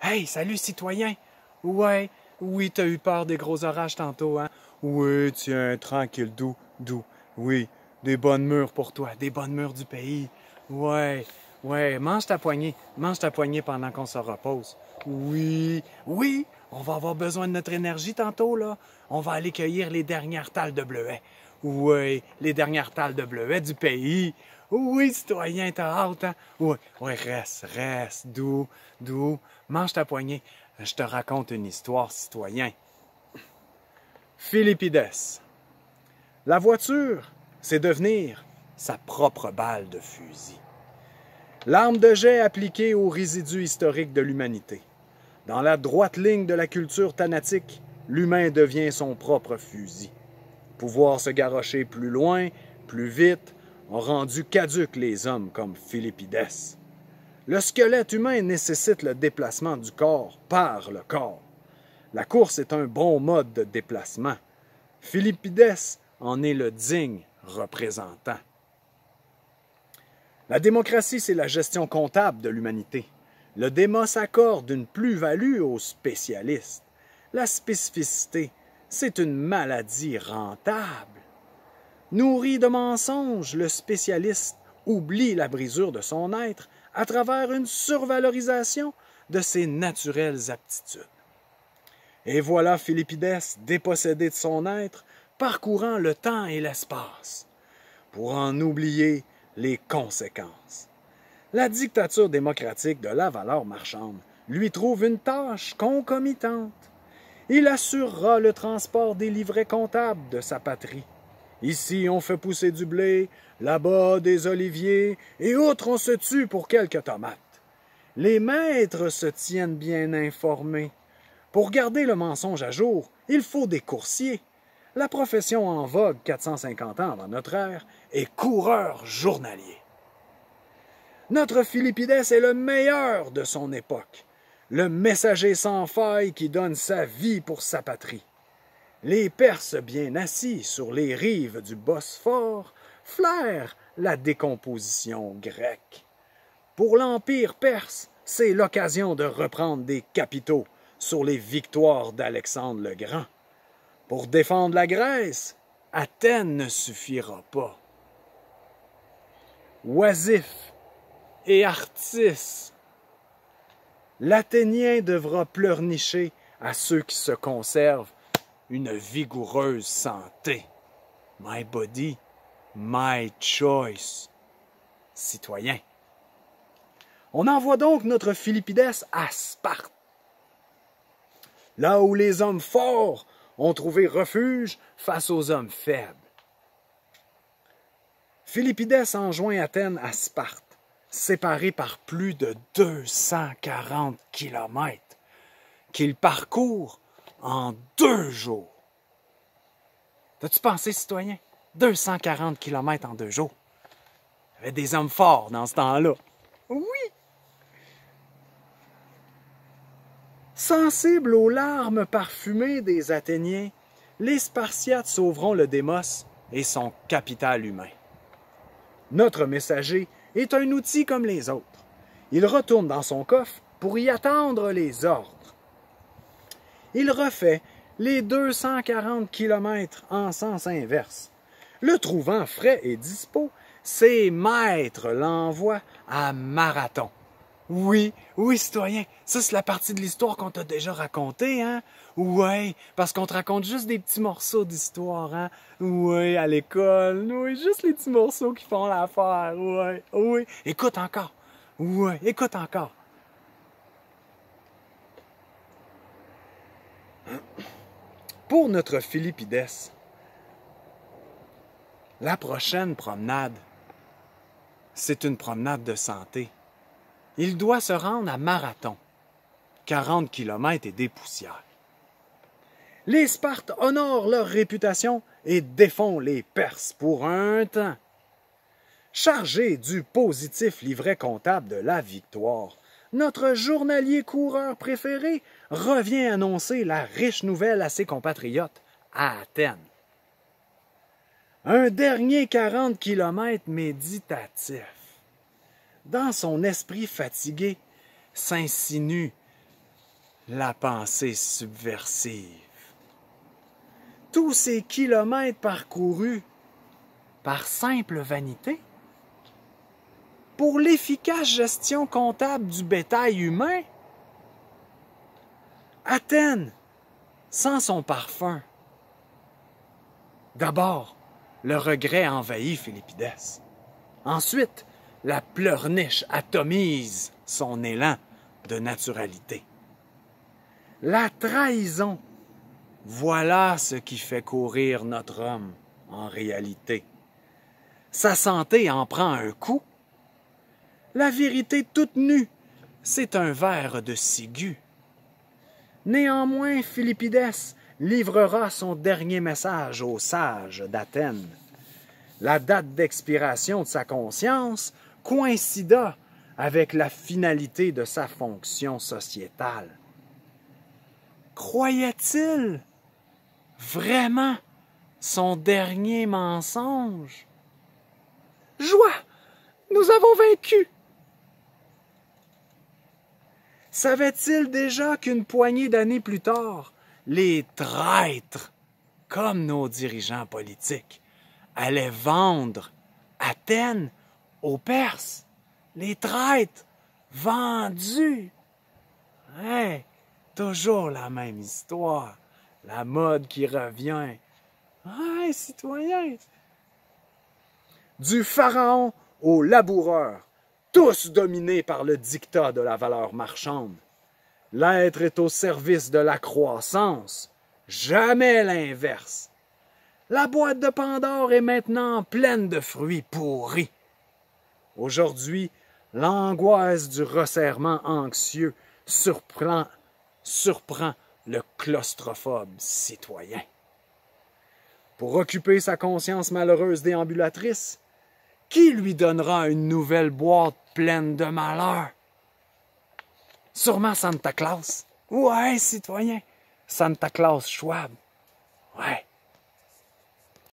Hey, salut citoyen! Ouais, oui, t'as eu peur des gros orages tantôt, hein? Oui, tiens, tranquille, doux. Oui, des bonnes mûres pour toi, des bonnes mûres du pays. Ouais, ouais, mange ta poignée pendant qu'on se repose. Oui, on va avoir besoin de notre énergie tantôt, là. On va aller cueillir les dernières talles de bleuets. Oui, les dernières talles de bleuets du pays. Oui, citoyen, t'as hâte, hein? Oui, reste, doux. Mange ta poignée. Je te raconte une histoire, citoyen. Philippides. La voiture, c'est devenir sa propre balle de fusil. L'arme de jet appliquée aux résidus historiques de l'humanité. Dans la droite ligne de la culture thanatique, l'humain devient son propre fusil. Pouvoir se garrocher plus loin, plus vite, ont rendu caduques les hommes comme Philippides. Le squelette humain nécessite le déplacement du corps par le corps. La course est un bon mode de déplacement. Philippides en est le digne représentant. La démocratie, c'est la gestion comptable de l'humanité. Le démos accorde une plus-value aux spécialistes. La spécificité, c'est une maladie rentable. Nourri de mensonges, le spécialiste oublie la brisure de son être à travers une survalorisation de ses naturelles aptitudes. Et voilà Philippides, dépossédé de son être, parcourant le temps et l'espace, pour en oublier les conséquences. La dictature démocratique de la valeur marchande lui trouve une tâche concomitante. Il assurera le transport des livrets comptables de sa patrie. Ici, on fait pousser du blé, là-bas des oliviers, et outre, on se tue pour quelques tomates. Les maîtres se tiennent bien informés. Pour garder le mensonge à jour, il faut des coursiers. La profession en vogue 450 ans avant notre ère est coureur journalier. Notre Philippides est le meilleur de son époque, le messager sans faille qui donne sa vie pour sa patrie. Les Perses bien assis sur les rives du Bosphore flairent la décomposition grecque. Pour l'Empire perse, c'est l'occasion de reprendre des capitaux sur les victoires d'Alexandre le Grand. Pour défendre la Grèce, Athènes ne suffira pas. Oisif et artiste, l'Athénien devra pleurnicher à ceux qui se conservent une vigoureuse santé. My body, my choice. Citoyen. On envoie donc notre Philippides à Sparte, là où les hommes forts ont trouvé refuge face aux hommes faibles. Philippides enjoint Athènes à Sparte, séparés par plus de 240 kilomètres, qu'il parcourt en 2 jours. T'as-tu pensé, citoyen? 240 kilomètres en 2 jours. Il y avait des hommes forts dans ce temps-là. Oui! Sensibles aux larmes parfumées des Athéniens, les Spartiates sauveront le démos et son capital humain. Notre messager est un outil comme les autres. Il retourne dans son coffre pour y attendre les ordres. Il refait les 240 kilomètres en sens inverse. Le trouvant frais et dispo, ses maîtres l'envoient à Marathon. Oui, citoyen, ça c'est la partie de l'histoire qu'on t'a déjà racontée, hein? Ouais, parce qu'on te raconte juste des petits morceaux d'histoire, hein? Ouais, à l'école, oui, juste les petits morceaux qui font l'affaire, ouais, écoute encore, écoute encore. Pour notre Philippides, la prochaine promenade, c'est une promenade de santé. Il doit se rendre à Marathon, 40 kilomètres et des poussières. Les Spartes honorent leur réputation et défont les Perses pour un temps. Chargé du positif livret comptable de la victoire, notre journalier coureur préféré revient annoncer la riche nouvelle à ses compatriotes à Athènes. Un dernier 40 kilomètres méditatif. Dans son esprit fatigué, s'insinue la pensée subversive. Tous ces kilomètres parcourus par simple vanité, pour l'efficace gestion comptable du bétail humain, Athènes, sans son parfum. D'abord, le regret envahit Philippides. Ensuite, la pleurniche atomise son élan de naturalité. La trahison, voilà ce qui fait courir notre homme en réalité. Sa santé en prend un coup. La vérité toute nue, c'est un verre de ciguë. Néanmoins, Philippides livrera son dernier message aux sages d'Athènes. La date d'expiration de sa conscience coïncida avec la finalité de sa fonction sociétale. Croyait-il vraiment son dernier mensonge? Joie! Nous avons vaincu! Savait-il déjà qu'une poignée d'années plus tard, les traîtres, comme nos dirigeants politiques, allaient vendre Athènes aux Perses? Les traîtres vendus! Hey, toujours la même histoire, la mode qui revient. Hey, citoyens! Du pharaon au laboureur, tous dominés par le diktat de la valeur marchande. L'être est au service de la croissance, jamais l'inverse. La boîte de Pandore est maintenant pleine de fruits pourris. Aujourd'hui, l'angoisse du resserrement anxieux surprend le claustrophobe citoyen. Pour occuper sa conscience malheureuse déambulatrice, qui lui donnera une nouvelle boîte pleine de malheur? Sûrement Santa Claus. Ouais, citoyen, Santa Claus Schwab. Ouais.